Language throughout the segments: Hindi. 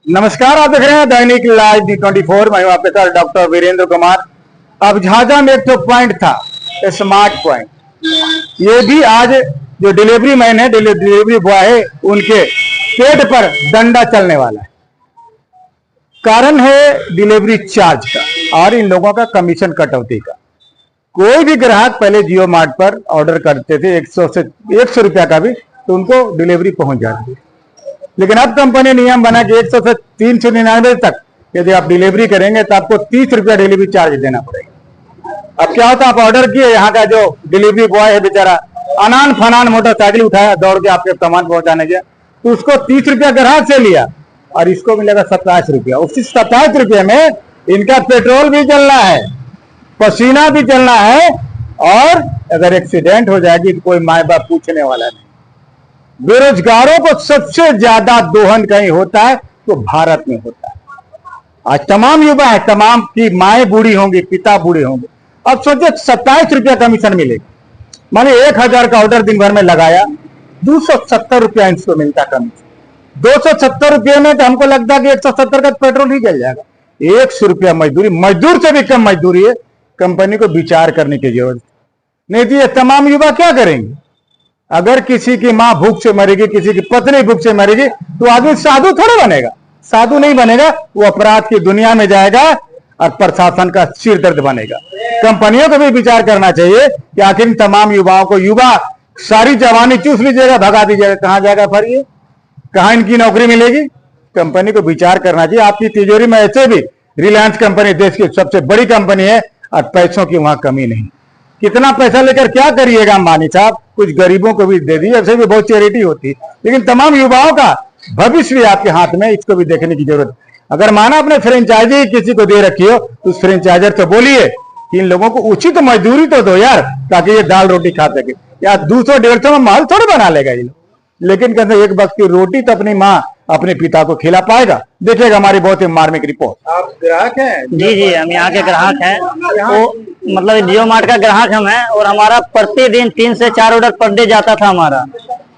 नमस्कार, आप देख रहे हैं दैनिक लाइव D24। मैं हूं आपके साथ डॉक्टर वीरेंद्र कुमार। अब झाझा में एक तो पॉइंट था, स्मार्ट पॉइंट। ये भी आज जो डिलीवरी मैन है, डिलीवरी बॉय है, उनके पेट पर डंडा चलने वाला है। कारण है डिलीवरी चार्ज का और इन लोगों का कमीशन कटौती का। कोई भी ग्राहक पहले जियो मार्ट पर ऑर्डर करते थे 100 रुपया का भी, तो उनको डिलीवरी पहुंच जाती है। लेकिन अब कंपनी नियम बना कि 100 से 399 तक यदि आप डिलीवरी करेंगे तो आपको 30 रुपया डिलीवरी चार्ज देना पड़ेगा। अब क्या होता है, आप ऑर्डर किए, यहाँ का जो डिलीवरी बॉय है बेचारा अनान फनान मोटरसाइकिल उठाया, दौड़ के आपके सामान पहुंचाने गया, तो उसको 30 रुपया ग्राहक से लिया और इसको मिलेगा 27 रुपया। उसी 27 रुपये में इनका पेट्रोल भी चलना है, पसीना भी चलना है, और अगर एक्सीडेंट हो जाएगी तो कोई माए बाप पूछने वाला नहीं। बेरोजगारों को सबसे ज्यादा दोहन कहीं होता है तो भारत में होता है। आज तमाम युवा है, तमाम की माए बूढ़ी होंगी, पिता बूढ़े होंगे। अब सोचिए 27 रुपया कमीशन मिलेगा। माने 1000 का ऑर्डर दिन भर में लगाया, 270 रुपया इनको मिलता कमीशन। 270 रुपये में तो हमको लगता है कि 170 का पेट्रोल ही चल जाएगा। 100 रुपया मजदूरी, मजदूर से भी कम मजदूरी है। कंपनी को विचार करने की जरूरत नहीं थी। ये तमाम युवा क्या करेंगे? अगर किसी की मां भूख से मरेगी, किसी की पत्नी भूख से मरेगी, तो आदमी साधु थोड़ा बनेगा, साधु नहीं बनेगा। वो अपराध की दुनिया में जाएगा और प्रशासन का सिर दर्द बनेगा। कंपनियों को भी विचार करना चाहिए कि आखिर तमाम युवाओं को, युवा सारी जवानी चूस लीजिएगा, भगा दीजिएगा, कहां जाएगा फिर ये? कहां इनकी नौकरी मिलेगी? कंपनी को विचार करना चाहिए। आपकी तिजोरी में ऐसे भी रिलायंस कंपनी देश की सबसे बड़ी कंपनी है और पैसों की वहां कमी नहीं। कितना पैसा लेकर क्या करिएगा अंबानी साहब? कुछ गरीबों को भी दे दीजिए, ऐसे भी बहुत चैरिटी होती है। लेकिन तमाम युवाओं का भविष्य भी आपके हाथ में, इसको भी देखने की जरूरत है। अगर माना अपने फ्रेंचाइजी किसी को दे रखी हो तो उस फ्रेंचाइजर से बोलिए कि इन लोगों को उचित मजदूरी तो दो यार, ताकि ये दाल रोटी खा सके। यार 200-150 में महल थोड़ा बना लेगा ये लोग। लेकिन कहते एक वक्त की रोटी तो अपनी माँ अपने पिता को खिला पाएगा। देखिएगा हमारी बहुत ही मार्मिक रिपोर्ट। आप ग्राहक हैं? जी, हम यहाँ के ग्राहक हैं। वो मतलब जियो मार्ट का ग्राहक हम हैं, और हमारा प्रतिदिन 3 से 4 ऑर्डर पर डे जाता था हमारा।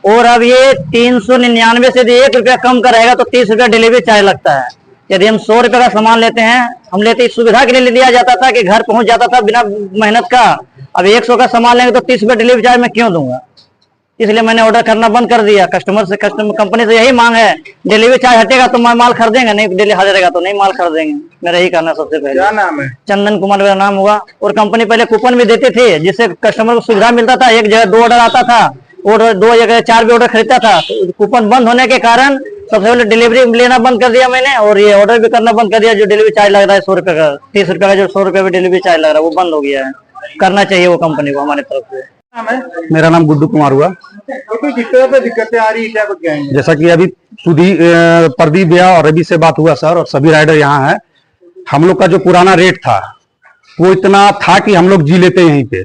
और अब ये 399 से यदि 1 रुपया कम का रहेगा तो 30 रुपया डिलीवरी चार्ज लगता है। यदि हम 100 रुपये का सामान लेते हैं, हम लेते इस सुविधा के लिए लिया जाता था कि घर पहुंच जाता था बिना मेहनत का। अब 100 का सामान लेंगे तो 30 रुपया डिलीवरी चार्ज मैं क्यों दूंगा? इसलिए मैंने ऑर्डर करना बंद कर दिया। कस्टमर कंपनी से यही मांग है, डिलीवरी चार्ज हटेगा तो माल खरीदेंगे, नहीं डिलीवरी हटेगा तो नहीं माल खरीदेंगे। मेरा यही करना सबसे पहले। क्या नाम है? चंदन कुमार मेरा नाम हुआ। और कंपनी पहले कूपन भी देते थे, जिससे कस्टमर को सुविधा मिलता था। एक जगह 2 ऑर्डर आता था, और 2 जगह 4 भी ऑर्डर खरीदता था। तो कूपन बंद होने के कारण सबसे पहले डिलीवरी लेना बंद कर दिया मैंने, और ये ऑर्डर भी करना बंद कर दिया। जो डिलीवरी चार्ज लग रहा है 100 रुपये का, 30 रुपये का जो 100 रुपये में डिलीवरी चार्ज लग रहा है, वो बंद हो गया है। करना चाहिए वो कंपनी को हमारे तरफ से। मेरा नाम गुड्डू कुमार हुआ। तो किस तरह से दिक्कतें आ रही है, क्या कुछ कहेंगे? जैसा कि अभी प्रदीप भैया और रवि से बात हुआ सर, और सभी राइडर यहाँ हैं। हम लोग का जो पुराना रेट था वो इतना था कि हम लोग जी लेते यहीं पे।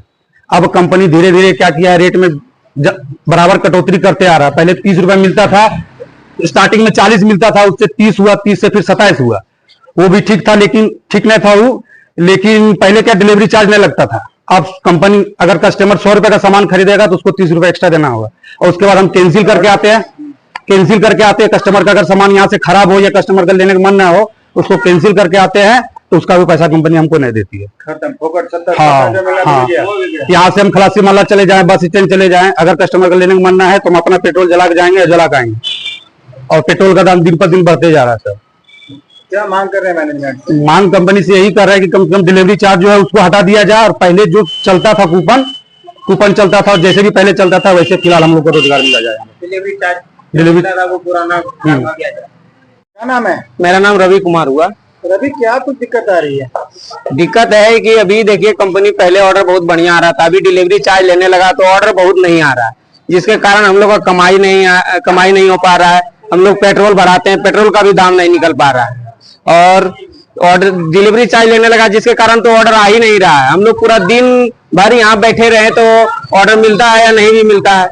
अब कंपनी धीरे धीरे क्या किया है, रेट में बराबर कटौती करते आ रहा है। पहले 30 रुपया मिलता था, स्टार्टिंग में 40 मिलता था, उससे 30 हुआ, 30 से फिर 27 हुआ। वो भी ठीक था, लेकिन ठीक नहीं था वो। लेकिन पहले क्या डिलीवरी चार्ज नहीं लगता था। अब कंपनी अगर कस्टमर 100 रुपए का सामान खरीदेगा तो उसको 30 रुपए एक्स्ट्रा देना होगा। और उसके बाद हम कैंसिल करके आते हैं। कस्टमर का अगर सामान यहाँ से खराब हो या कस्टमर का लेने का मन ना हो, उसको कैंसिल करके आते हैं, तो उसका भी पैसा कंपनी हमको नहीं देती है। खत्म, फोकट 70। हाँ, यहाँ से हम खलासी माला चले जाएं, बस स्टैंड चले जाएं, अगर कस्टमर का लेने का मन ना है तो हम अपना पेट्रोल जला के जाएंगे, जला के आएंगे। और पेट्रोल का दाम दिन पर दिन बढ़ते जा रहा है सर। क्या मांग कर रहे हैं मैनेजमेंट? मांग कंपनी से यही कर रहा है कि कम से कम डिलीवरी चार्ज जो है उसको हटा दिया जाए, और पहले जो चलता था कूपन चलता था, जैसे भी पहले चलता था वैसे फिलहाल हम लोग को रोजगार मिला जाए। डिलीवरी चार्ज वो पुराना किया जाए। क्या नाम है? मेरा नाम रवि कुमार हुआ। रवि, क्या कुछ दिक्कत आ रही है? दिक्कत है कि अभी देखिए, कंपनी पहले ऑर्डर बहुत बढ़िया आ रहा था, अभी डिलीवरी चार्ज लेने लगा तो ऑर्डर बहुत नहीं आ रहा है, जिसके कारण हम लोग का कमाई नहीं हो पा रहा है। हम लोग पेट्रोल भराते हैं, पेट्रोल का भी दाम नहीं निकल पा रहा है, और ऑर्डर डिलीवरी चार्ज लेने लगा, जिसके कारण तो ऑर्डर आ ही नहीं रहा है। हम लोग पूरा दिन भर यहाँ बैठे रहे तो ऑर्डर मिलता है या नहीं भी मिलता है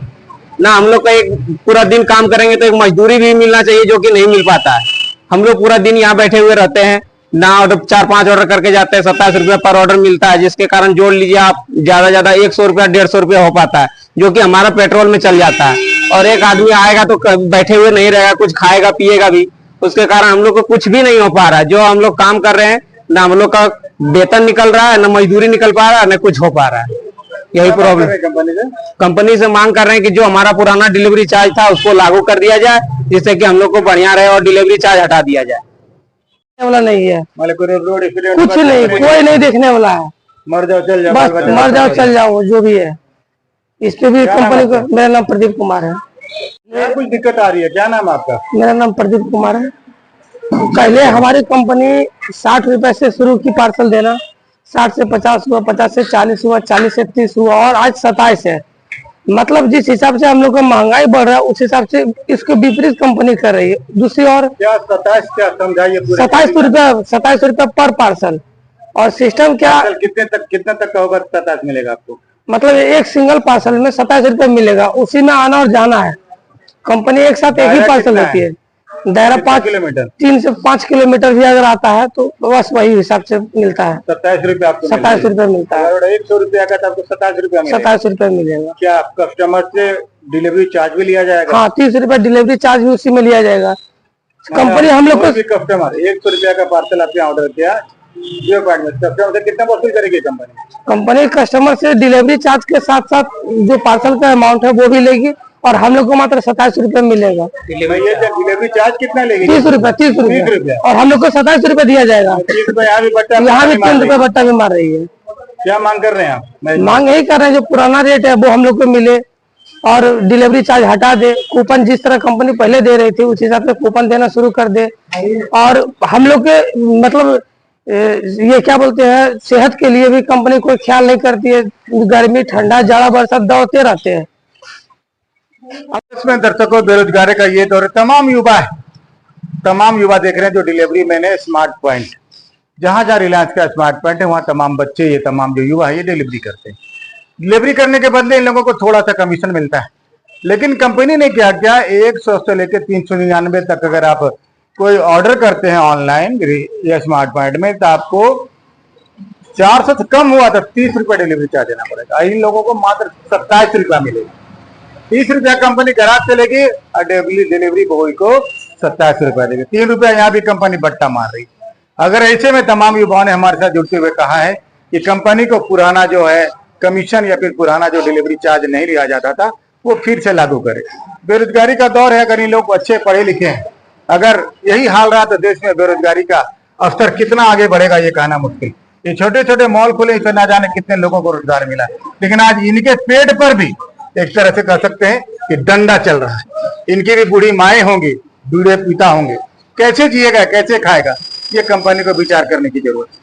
ना। हम लोग का एक पूरा दिन काम करेंगे तो एक मजदूरी भी मिलना चाहिए, जो कि नहीं मिल पाता है। हम लोग पूरा दिन यहाँ बैठे हुए रहते हैं ना, ऑर्डर 4-5 ऑर्डर करके जाते हैं, 27 रुपये पर ऑर्डर मिलता है, जिसके कारण जोड़ लीजिए आप ज्यादा 100 रुपया 150 रुपया हो पाता है, जो कि हमारा पेट्रोल में चल जाता है। और एक आदमी आएगा तो बैठे हुए नहीं रहेगा, कुछ खाएगा पिएगा भी, उसके कारण हम लोग को कुछ भी नहीं हो पा रहा है। जो हम लोग काम कर रहे हैं ना हम लोग का वेतन निकल रहा है, ना मजदूरी निकल पा रहा है, ना कुछ हो पा रहा है। यही प्रॉब्लम कंपनी से मांग कर रहे हैं कि जो हमारा पुराना डिलीवरी चार्ज था उसको लागू कर दिया जाए, जिससे कि हम लोग को बढ़िया रहे और डिलीवरी चार्ज हटा दिया जाए। वाला नहीं है, मतलब कोई रोड एक्सीडेंट कुछ नहीं, कोई नहीं देखने वाला है। मर जाओ चल जाओ, बस बाल बच्चा मर जाओ चल चल जाओ जो भी है। इस पे भी क्या नाम कंपनी को, आपका? मेरा नाम प्रदीप कुमार है। जाओ। कुछ दिक्कत आ रही है, क्या नाम है आपका? मेरा नाम प्रदीप कुमार है। पहले हमारी कंपनी 60 रुपए से शुरू की पार्सल देना, 60 से 50 हुआ, 50 से 40 हुआ, 40 से 30 हुआ और आज 27 है। मतलब जिस हिसाब से हम लोग का महंगाई बढ़ रहा है उस हिसाब से इसके विपरीत कंपनी कर रही है। दूसरी ओर क्या 27 क्या समझाइए पूरे 27 रुपए पर पार्सल। और सिस्टम क्या, पार्सल कितने तक का होगा 27 मिलेगा आपको? मतलब एक सिंगल पार्सल में 27 रुपए मिलेगा, उसी में आना और जाना है। कंपनी एक साथ एक ही दायरा पार्सल कितना देती है? है। दायरा कितना 5 किलोमीटर? 3 से 5 किलोमीटर भी अगर आता है तो बस वही हिसाब से मिलता है। 27 रुपये आपको 27 रुपए मिलता है। अगर 100 रुपया का तो आपको 27 रुपया मिलेगा। 27 रुपए मिलेगा। क्या आप कस्टमर से डिलीवरी चार्ज भी लिया जाएगा? हाँ, 30 रुपए डिलीवरी चार्ज भी उसी में लिया जाएगा। कंपनी हम लोग कोई को, भी कस्टमर 100 रुपया का पार्सल आपके ऑर्डर किया जियो पॉइंट में, कस्टमर से कितना वसूल करेगी कंपनी? कस्टमर से डिलीवरी चार्ज के साथ साथ जो पार्सल का अमाउंट है वो भी लेगी और हम लोग को मात्र 27 रुपए मिलेगा। डिलीवरी चार्ज कितना लेगी? 30 रुपए और हम लोग को 27 रुपए दिया जाएगा। 30 रुपये यहाँ भी बट्टा यहाँ भी मार 3 रही रुपए है। बट्टा भी मार रही है। क्या मांग कर रहे हैं आप? मांग यही कर रहे हैं जो पुराना रेट है वो हम लोग को मिले और डिलीवरी चार्ज हटा दे। कूपन जिस तरह कंपनी पहले दे रही थी उस हिसाब से कूपन देना शुरू कर दे। और हम लोग के मतलब ये क्या बोलते हैं, सेहत के लिए भी कंपनी कोई ख्याल नहीं करती है। गर्मी ठंडा जाड़ा बरसात दौड़ते रहते हैं। इसमें दर्शकों बेरोजगारी का ये दौर है। तमाम युवा देख रहे हैं जो डिलीवरी मैन है स्मार्ट पॉइंट, जहां जहां रिलायंस का स्मार्ट पॉइंट है वहां तमाम बच्चे, ये तमाम जो युवा है ये डिलीवरी करते हैं। डिलीवरी करने के बदले इन लोगों को थोड़ा सा कमीशन मिलता है, लेकिन कंपनी ने क्या किया, 100 से लेकर 399 तक अगर आप कोई ऑर्डर करते हैं ऑनलाइन या स्मार्ट पॉइंट में तो आपको 400 से कम हुआ तो 30 रुपये डिलीवरी चार्ज देना पड़ेगा। इन लोगों को मात्र 27 रुपया मिलेगा। 30 रुपया कंपनी ग्राहक से लेगी और डिलीवरी बॉय को 27 रुपया देगी। 3 रुपया यहाँ भी कंपनी बट्टा मार रही। अगर ऐसे में तमाम युवाओं ने हमारे साथ जुड़ते हुए कहा है कि कंपनी को पुराना जो है कमीशन या फिर पुराना जो डिलीवरी चार्ज नहीं लिया जाता था वो फिर से लागू करे। बेरोजगारी का दौर है, अगर इन लोग अच्छे पढ़े लिखे हैं, अगर यही हाल रहा तो देश में बेरोजगारी का स्तर कितना आगे बढ़ेगा ये कहना मुश्किल। ये छोटे छोटे मॉल खुले, इससे ना जाने कितने लोगों को रोजगार मिला, लेकिन आज इनके पेट पर भी एक तरह से कह सकते हैं कि डंडा चल रहा है। इनकी भी बूढ़ी माएँ होंगी, बूढ़े पिता होंगे, कैसे जिएगा, कैसे खाएगा, ये कंपनी को विचार करने की जरूरत है।